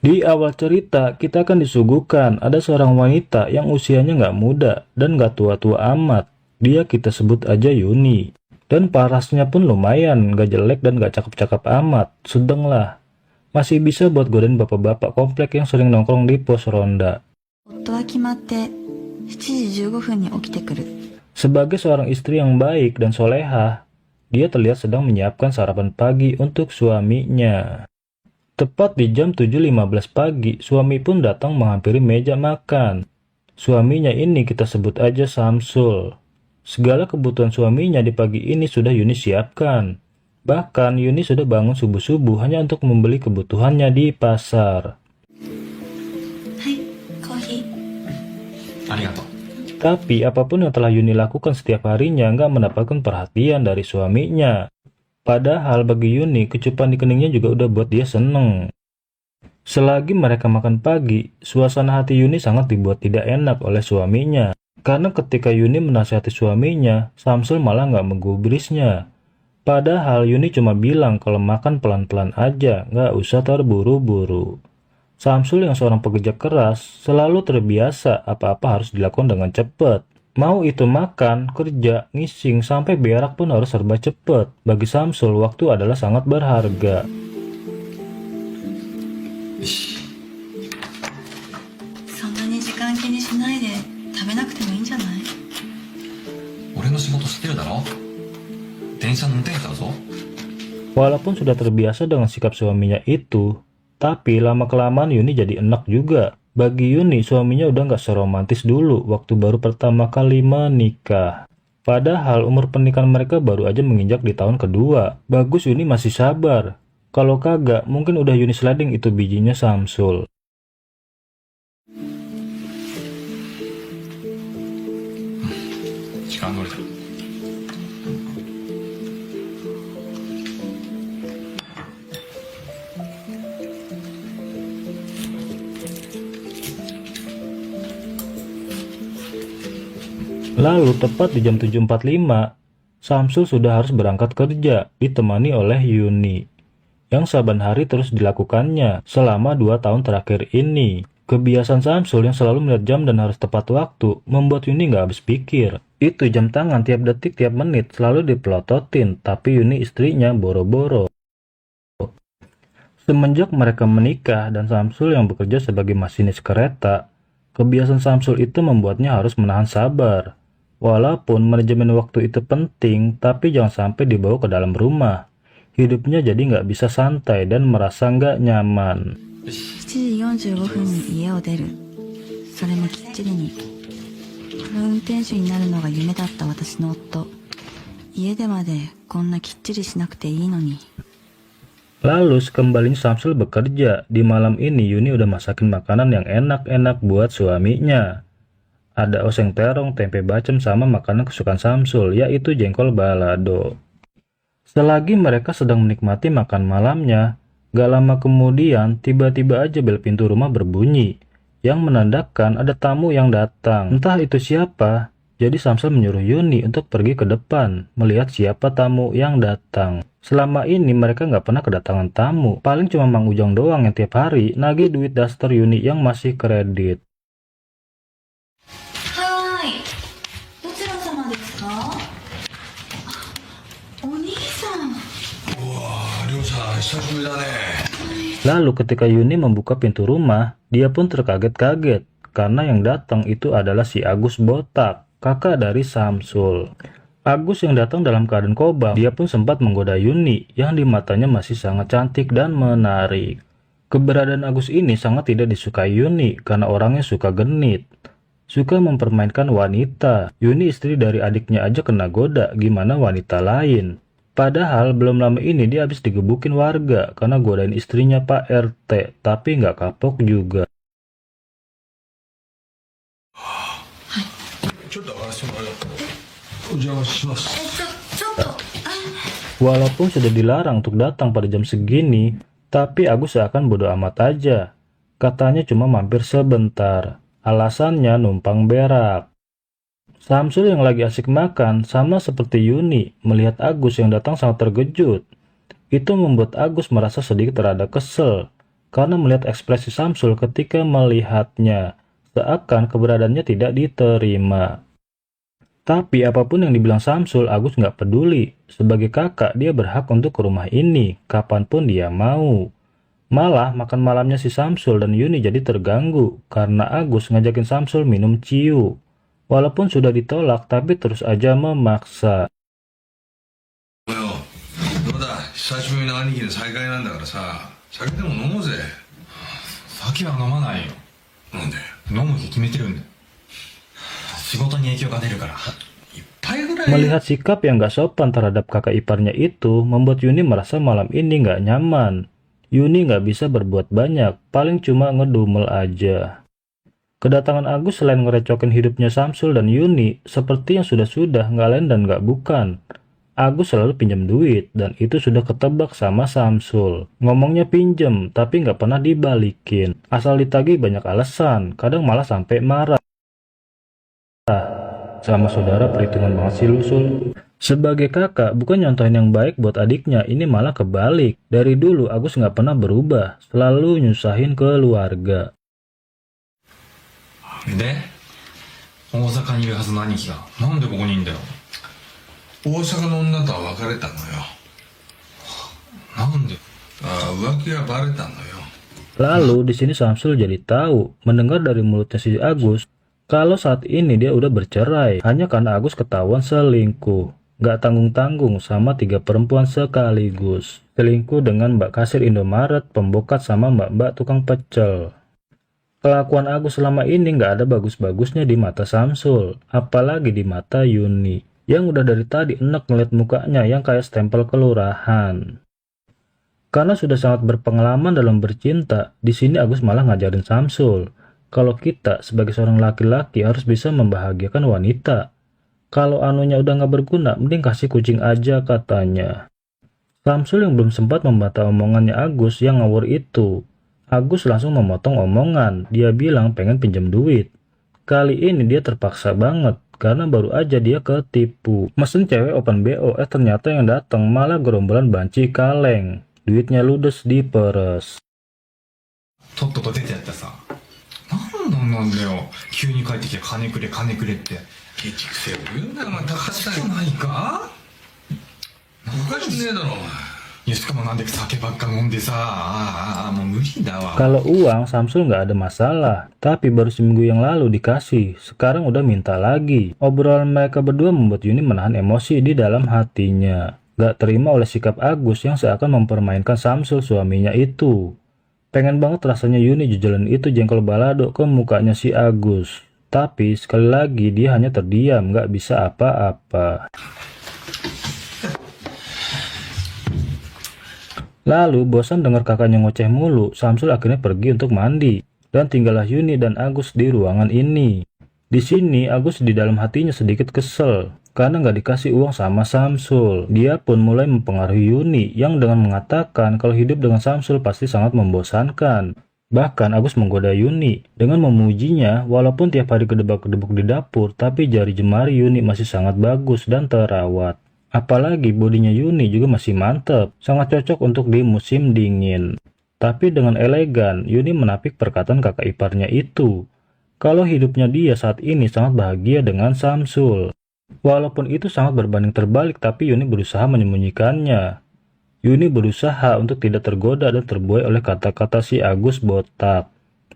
Di awal cerita, kita akan disuguhkan ada seorang wanita yang usianya nggak muda dan nggak tua-tua amat. Dia kita sebut aja Yuni. Dan parasnya pun lumayan, nggak jelek dan nggak cakep-cakep amat. Sedang lah. Masih bisa buat godain bapak-bapak komplek yang sering nongkrong di pos ronda. 夫は決まって7時15分に起きてくる。 Sebagai seorang istri yang baik dan solehah, dia terlihat sedang menyiapkan sarapan pagi untuk suaminya. Tepat di jam 7.15 pagi, suami pun datang menghampiri meja makan. Suaminya ini kita sebut aja Samsul. Segala kebutuhan suaminya di pagi ini sudah Yuni siapkan. Bahkan Yuni sudah bangun subuh-subuh hanya untuk membeli kebutuhannya di pasar. はい、コーヒー。ありがとう。 Tapi apapun yang telah Yuni lakukan setiap harinya nggak mendapatkan perhatian dari suaminya. Padahal bagi Yuni, kecupan di keningnya juga udah buat dia seneng. Selagi mereka makan pagi, suasana hati Yuni sangat dibuat tidak enak oleh suaminya. Karena ketika Yuni menasihati suaminya, Samsul malah nggak menggubrisnya. Padahal Yuni cuma bilang kalau makan pelan-pelan aja, nggak usah terburu-buru. Samsul yang seorang pekerja keras selalu terbiasa apa-apa harus dilakukan dengan cepat. Mau itu makan, kerja, ngising, sampai berak pun harus serba cepat. Bagi Samsul, waktu adalah sangat berharga. そんなに時間気にしないで食べなくてもいいんじゃない？俺の仕事知ってるだろ？電車の運転手だぞ。 Walaupun sudah terbiasa dengan sikap suaminya itu, tapi lama-kelamaan Yuni jadi enak juga. Bagi Yuni, suaminya udah nggak seromantis dulu waktu baru pertama kali menikah. Padahal umur pernikahan mereka baru aja menginjak di tahun kedua. Bagus Yuni masih sabar. Kalau kagak, mungkin udah Yuni sliding itu bijinya Samsul. Lalu tepat di jam 7.45, Samsul sudah harus berangkat kerja, ditemani oleh Yuni. Yang saban hari terus dilakukannya selama 2 tahun terakhir ini. Kebiasaan Samsul yang selalu melihat jam dan harus tepat waktu, membuat Yuni nggak habis pikir. Itu jam tangan tiap detik tiap menit selalu dipelototin, tapi Yuni istrinya boro-boro. Semenjak mereka menikah dan Samsul yang bekerja sebagai masinis kereta, kebiasaan Samsul itu membuatnya harus menahan sabar. Walaupun manajemen waktu itu penting, tapi jangan sampai dibawa ke dalam rumah. Hidupnya jadi nggak bisa santai dan merasa nggak nyaman. 7時45分に家を出る。それもきっちりに。プロ運転手になるのが夢だった私の夫。家でまでこんなきっちりしなくていいのに。 Lalu sekembalinya Samsul bekerja, di malam ini Yuni udah masakin makanan yang enak-enak buat suaminya. Ada oseng terong, tempe bacem, sama makanan kesukaan Samsul, yaitu jengkol balado. Selagi mereka sedang menikmati makan malamnya, gak lama kemudian tiba-tiba aja bel pintu rumah berbunyi, yang menandakan ada tamu yang datang. Entah itu siapa, jadi Samsul menyuruh Yuni untuk pergi ke depan, melihat siapa tamu yang datang. Selama ini mereka nggak pernah kedatangan tamu, paling cuma Mang Ujang doang yang tiap hari nagih duit daster Yuni yang masih kredit. はーい。どちら様ですか？お兄さん。りょうさん、久しぶりだね。 Lalu ketika Yuni membuka pintu rumah, dia pun terkaget-kaget, karena yang datang itu adalah si Agus Botak, kakak dari Samsul. Agus yang datang dalam keadaan kobam, dia pun sempat menggoda Yuni yang di matanya masih sangat cantik dan menarik. Keberadaan Agus ini sangat tidak disukai Yuni karena orangnya suka genit. Suka mempermainkan wanita. Yuni istri dari adiknya aja kena goda, gimana wanita lain. Padahal belum lama ini dia habis digebukin warga karena godain istrinya Pak RT, tapi nggak kapok juga. Walaupun sudah dilarang untuk datang pada jam segini, tapi Agus seakan bodo amat aja. Katanya cuma mampir sebentar. Alasannya numpang berak. Samsul yang lagi asik makan sama seperti Yuni melihat Agus yang datang sangat terkejut. Itu membuat Agus merasa sedikit rada kesel. karena melihat ekspresi Samsul ketika melihatnya, seakan keberadaannya tidak diterima. Tapi apapun yang dibilang Samsul, Agus nggak peduli. Sebagai kakak, dia berhak untuk ke rumah ini, kapanpun dia mau. Malah makan malamnya si Samsul dan Yuni jadi terganggu, karena Agus ngajakin Samsul minum ciu. Walaupun sudah ditolak, tapi terus aja memaksa. どうだ、久しぶりの兄貴の再会なんだからさ、酒でも飲もうぜ。酒は飲まないよ。なんで？飲む日決めてるんだよ。仕事に影響が出るから。一杯ぐらい。 Melihat sikap yang gak sopan terhadap kakak iparnya itu, membuat Yuni merasa malam ini gak nyaman. Yuni gak bisa berbuat banyak, paling cuma ngedumel aja. Kedatangan Agus selain ngerecokin hidupnya Samsul dan Yuni, seperti yang sudah-sudah gak lain dan gak bukan. Agus selalu pinjam duit, dan itu sudah ketebak sama Samsul. Ngomongnya pinjem, tapi nggak pernah dibalikin. Asal ditagih banyak alasan, kadang malah sampai marah. Sama saudara perhitungan banget sih lu, Sul. Sebagai kakak, bukan nyontohin yang baik buat adiknya, ini malah kebalik. Dari dulu Agus nggak pernah berubah, selalu nyusahin keluarga. で、大阪にいるはずの兄貴がなんでここにいんだよ。大阪の女とは別れたのよ。なんで？ああ、浮気がバレたのよ。 Lalu di sini Samsul jadi tahu, mendengar dari mulutnya si Agus, kalau saat ini dia udah bercerai, hanya karena Agus ketahuan selingkuh. Gak tanggung-tanggung sama 3 perempuan sekaligus. Selingkuh dengan mbak kasir Indomaret, pembokat sama mbak-mbak tukang pecel. Kelakuan Agus selama ini gak ada bagus-bagusnya di mata Samsul, apalagi di mata Yuni, yang udah dari tadi enek ngeliat mukanya yang kayak stempel kelurahan. Karena sudah sangat berpengalaman dalam bercinta, di sini Agus malah ngajarin Samsul, kalau kita sebagai seorang laki-laki harus bisa membahagiakan wanita. Kalau anunya udah nggak berguna, mending kasih kucing aja katanya. Samsul yang belum sempat membantah omongannya Agus yang ngawur itu. Agus langsung memotong omongan, dia bilang pengen pinjam duit. Kali ini dia terpaksa banget, karena baru aja dia ketipu. Mesen cewek open BO, ternyata yang datang malah gerombolan banci kaleng. Duitnya ludes diperes. とっとと出てやってさ。なんだよ。急に帰ってきて金くれ金くれって。ケチくせえ言うなよ、また貸したよ。ないか？おかしくねえだろ、お前。いや、しかもなんで酒ばっか飲んでさ。もう無理だわ。 Kalau uang, Samsul nggak ada masalah. Tapi baru seminggu yang lalu dikasih, sekarang udah minta lagi. Obrolan mereka berdua membuat Yuni menahan emosi di dalam hatinya. Gak terima oleh sikap Agus yang seakan mempermainkan Samsul suaminya itu. Pengen banget rasanya Yuni jujalan itu jengkol balado ke mukanya si Agus. Tapi sekali lagi dia hanya terdiam, gak bisa apa-apa. Lalu bosan dengar kakaknya ngoceh mulu, Samsul akhirnya pergi untuk mandi. Dan tinggallah Yuni dan Agus di ruangan ini. Di sini Agus di dalam hatinya sedikit kesel, karena nggak dikasih uang sama Samsul. Dia pun mulai mempengaruhi Yuni yang dengan mengatakan kalau hidup dengan Samsul pasti sangat membosankan. Bahkan Agus menggoda Yuni dengan memujinya walaupun tiap hari kedebak-kedebuk di dapur, tapi jari jemari Yuni masih sangat bagus dan terawat. Apalagi bodinya Yuni juga masih mantep, sangat cocok untuk di musim dingin. Tapi dengan elegan, Yuni menapik perkataan kakak iparnya itu. Kalau hidupnya dia saat ini sangat bahagia dengan Samsul. Walaupun itu sangat berbanding terbalik, tapi Yuni berusaha menyembunyikannya. Yuni berusaha untuk tidak tergoda dan terbuai oleh kata-kata si Agus botak.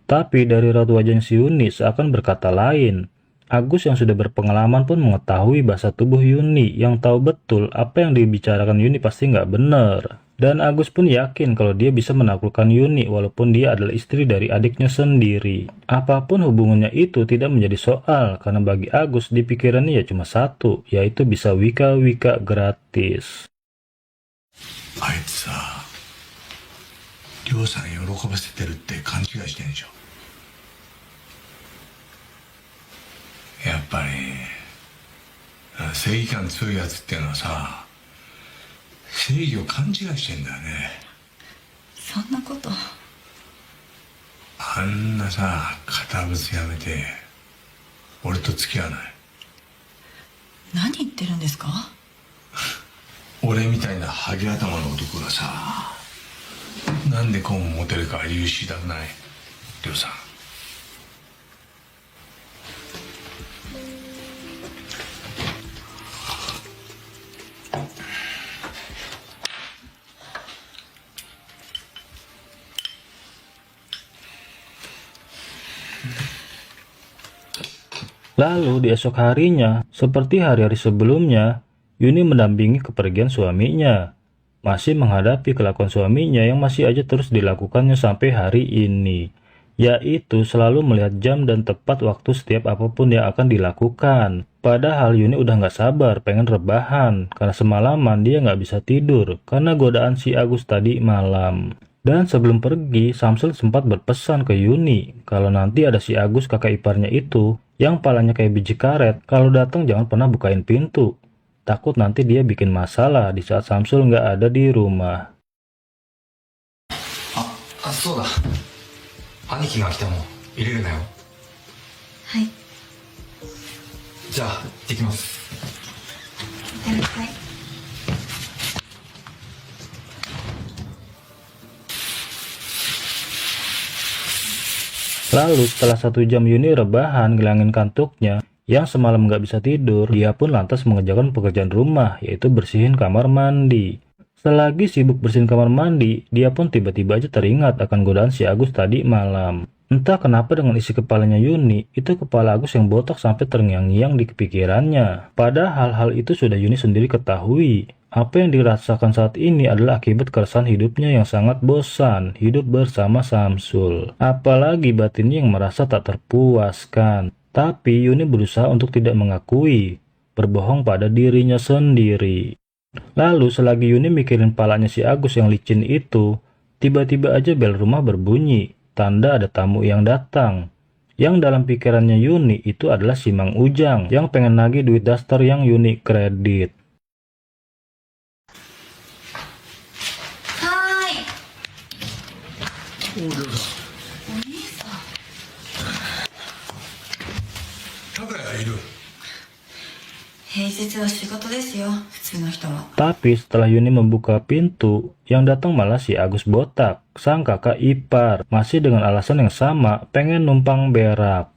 Tapi dari raut wajahnya si Yuni seakan berkata lain. Agus yang sudah berpengalaman pun mengetahui bahasa tubuh Yuni yang tahu betul apa yang dibicarakan Yuni pasti nggak benar. Dan Agus pun yakin kalau dia bisa menaklukkan Yuni walaupun dia adalah istri dari adiknya sendiri. Apapun hubungannya itu tidak menjadi soal karena bagi Agus di pikirannya ya cuma satu, yaitu bisa wika-wika gratis. あいつさ、りょうさん喜ばせてるって勘違いしてんでしょ。やっぱり正義感強いやつっていうのはさ、正義を勘違いしてんだよね。そんなこと。あんなさ、堅物やめて俺と付き合わない？何言ってるんですか？俺みたいなハゲ頭の男がさ、なんでこうモテるか理由知りたくないりょうさん。Lalu di esok harinya, seperti hari-hari sebelumnya, Yuni mendampingi kepergian suaminya. Masih menghadapi kelakuan suaminya yang masih aja terus dilakukannya sampai hari ini. Yaitu selalu melihat jam dan tepat waktu setiap apapun yang akan dilakukan. Padahal Yuni udah nggak sabar pengen rebahan, karena semalaman dia nggak bisa tidur karena godaan si Agus tadi malam. Dan sebelum pergi, Samsul sempat berpesan ke Yuni kalau nanti ada si Agus kakak iparnya itu yang palanya kayak biji karet, kalau datang jangan pernah bukain pintu. Takut nanti dia bikin masalah di saat Samsul nggak ada di rumah. そうだ。兄貴が来ても入れるなよ。はい。じゃあ、行ってきます。はい。Lalu setelah 1 jam Yuni rebahan ngilangin kantuknya yang semalam nggak bisa tidur, dia pun lantas mengerjakan pekerjaan rumah, yaitu bersihin kamar mandi. Selagi sibuk bersihin kamar mandi, dia pun tiba-tiba aja teringat akan godaan si Agus tadi malam. Entah kenapa dengan isi kepalanya Yuni, itu kepala Agus yang botak sampai terngiang-ngiang di kepikirannya. Padahal hal itu sudah Yuni sendiri ketahui. Apa yang dirasakan saat ini adalah akibat keresahan hidupnya yang sangat bosan hidup bersama Samsul. Apalagi batinnya yang merasa tak terpuaskan. Tapi Yuni berusaha untuk tidak mengakui, berbohong pada dirinya sendiri. Lalu selagi Yuni mikirin palanya si Agus yang licin itu, tiba-tiba aja bel rumah berbunyi, tanda ada tamu yang datang. Yang dalam pikirannya Yuni itu adalah si Mang Ujang yang pengen nagih duit daster yang Yuni kredit. お嬢さん。お兄さん。高谷いる。平日は仕事ですよ、普通の人は。 Tapi setelah Yuni membuka pintu, yang datang malah si Agus botak, sang kakak ipar, masih dengan alasan yang sama, pengen numpang berak.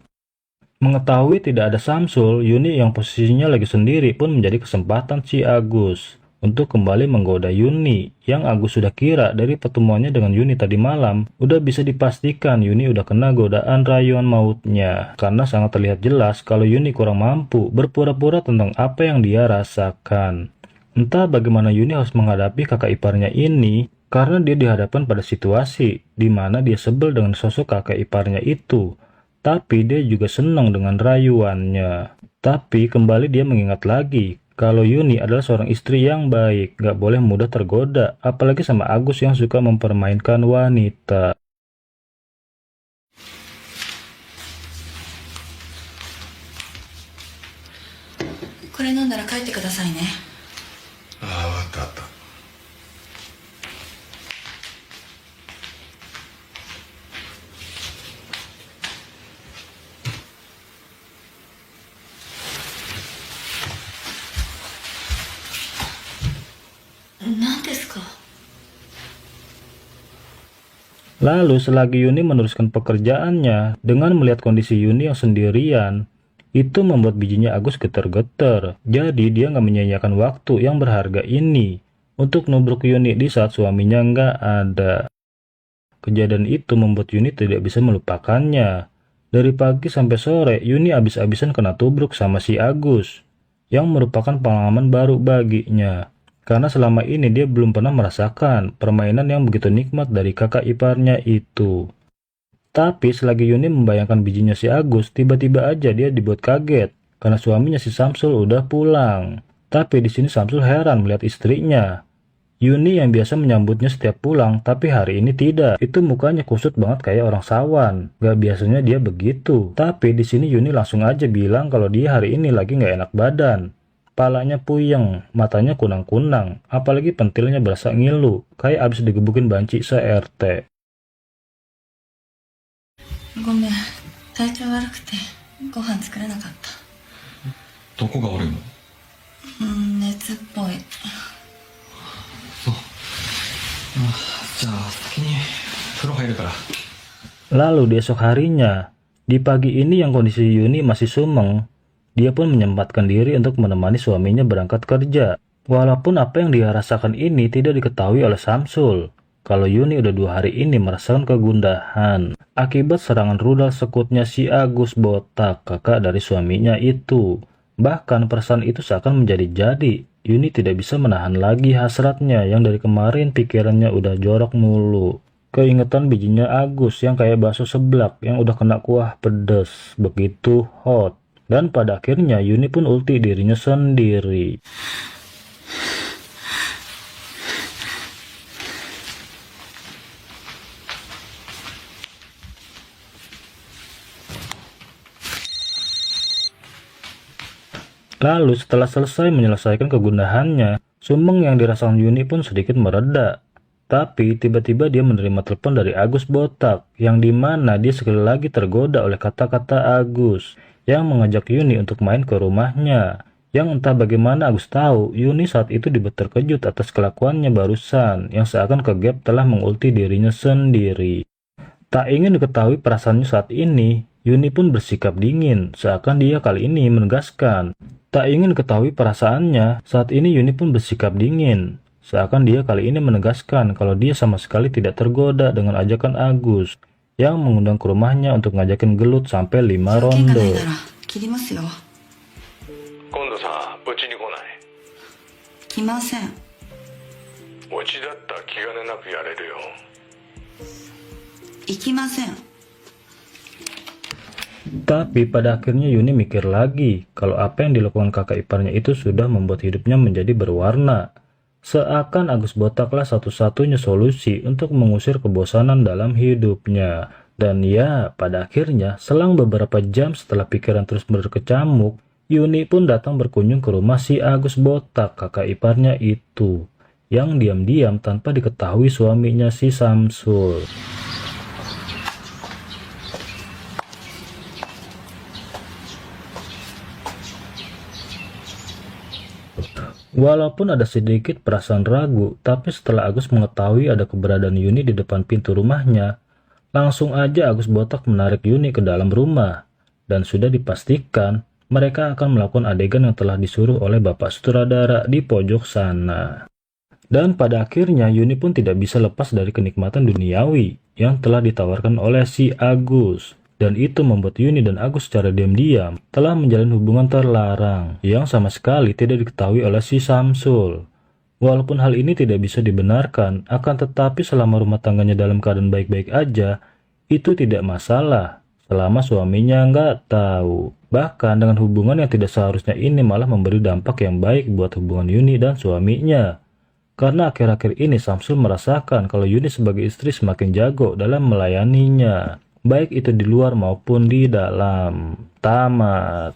Mengetahui tidak ada Samsul, Yuni yang posisinya lagi sendiri pun menjadi kesempatan si Agus untuk kembali menggoda Yuni, yang Agus sudah kira dari pertemuannya dengan Yuni tadi malam, udah bisa dipastikan Yuni udah kena godaan rayuan mautnya, karena sangat terlihat jelas kalau Yuni kurang mampu berpura-pura tentang apa yang dia rasakan. Entah bagaimana Yuni harus menghadapi kakak iparnya ini, karena dia dihadapkan pada situasi di mana dia sebel dengan sosok kakak iparnya itu, tapi dia juga senang dengan rayuannya. Tapi kembali dia mengingat lagi kalau Yuni adalah seorang istri yang baik, gak boleh mudah tergoda, apalagi sama Agus yang suka mempermainkan wanita. Kore nandara kaite kudasai ne. ああ、わかったわかった。何ですか? Lalu selagi Yuni meneruskan pekerjaannya, dengan melihat kondisi Yuni yang sendirian, itu membuat bijinya Agus geter-geter. Jadi dia nggak menyia-nyiakan waktu yang berharga ini untuk nubruk Yuni di saat suaminya nggak ada. Kejadian itu membuat Yuni tidak bisa melupakannya. Dari pagi sampai sore, Yuni abis-abisan kena tubruk sama si Agus, yang merupakan pengalaman baru baginya. Karena selama ini dia belum pernah merasakan permainan yang begitu nikmat dari kakak iparnya itu. Tapi selagi Yuni membayangkan bijinya si Agus, tiba-tiba aja dia dibuat kaget karena suaminya si Samsul udah pulang. Tapi di sini Samsul heran melihat istrinya. Yuni yang biasa menyambutnya setiap pulang, tapi hari ini tidak. Itu mukanya kusut banget kayak orang sawan. Gak biasanya dia begitu. Tapi di sini Yuni langsung aja bilang kalau dia hari ini lagi gak enak badan. Palanya puyeng, matanya kunang-kunang, apalagi pentilnya berasa ngilu, kayak abis digebukin banci se-RT. ごめん、体調悪くてご飯作れなかった。どこが悪いの？熱っぽい。そう。じゃあ先に風呂入るから。 Lalu di esok harinya, di pagi ini yang kondisi Yuni masih sumeng, dia pun menyempatkan diri untuk menemani suaminya berangkat kerja. Walaupun apa yang dia rasakan ini tidak diketahui oleh Samsul, kalau Yuni udah 2 hari ini merasakan kegundahan akibat serangan rudal sekutnya si Agus Botak, kakak dari suaminya itu. Bahkan perasaan itu seakan menjadi-jadi. Yuni tidak bisa menahan lagi hasratnya yang dari kemarin pikirannya udah jorok mulu. Keingetan bijinya Agus yang kayak bakso seblak yang udah kena kuah pedas, begitu hot. Dan pada akhirnya Yuni pun ulti dirinya sendiri. Lalu setelah selesai menyelesaikan kegundahannya, sumeng yang dirasakan Yuni pun sedikit mereda. Tapi tiba-tiba dia menerima telepon dari Agus Botak, yang dimana dia sekali lagi tergoda oleh kata-kata Agus, yang mengajak Yuni untuk main ke rumahnya. Yang entah bagaimana Agus tahu, Yuni saat itu dibuat terkejut atas kelakuannya barusan, yang seakan Kegep telah mengulti dirinya sendiri. Tak ingin diketahui perasaannya saat ini, Yuni pun bersikap dingin, seakan dia kali ini menegaskan. Tak ingin diketahui perasaannya, saat ini Yuni pun bersikap dingin. Seakan dia kali ini menegaskan kalau dia sama sekali tidak tergoda dengan ajakan Agus yang mengundang ke rumahnya untuk ngajakin gelut sampai 5 ronde. 切りますよ。今度さうちに来ない？来ません。うちだったら気兼ねなくやれるよ。行きません。 Tapi pada akhirnya Yuni mikir lagi kalau apa yang dilakukan kakak iparnya itu sudah membuat hidupnya menjadi berwarna. Seakan Agus Botaklah satu-satunya solusi untuk mengusir kebosanan dalam hidupnya. Dan ya, pada akhirnya, selang beberapa jam setelah pikiran terus berkecamuk, Yuni pun datang berkunjung ke rumah si Agus Botak, kakak iparnya itu, yang diam-diam tanpa diketahui suaminya si Samsul. Walaupun ada sedikit perasaan ragu, tapi setelah Agus mengetahui ada keberadaan Yuni di depan pintu rumahnya, langsung aja Agus Botak menarik Yuni ke dalam rumah. Dan sudah dipastikan, mereka akan melakukan adegan yang telah disuruh oleh Bapak Sutradara di pojok sana. Dan pada akhirnya Yuni pun tidak bisa lepas dari kenikmatan duniawi yang telah ditawarkan oleh si Agus. Dan itu membuat Yuni dan Agus secara diam-diam telah menjalin hubungan terlarang yang sama sekali tidak diketahui oleh si Samsul. Walaupun hal ini tidak bisa dibenarkan, akan tetapi selama rumah tangganya dalam keadaan baik-baik aja, itu tidak masalah selama suaminya nggak tahu. Bahkan dengan hubungan yang tidak seharusnya ini malah memberi dampak yang baik buat hubungan Yuni dan suaminya. Karena akhir-akhir ini Samsul merasakan kalau Yuni sebagai istri semakin jago dalam melayaninya, baik itu di luar maupun di dalam. Tamat.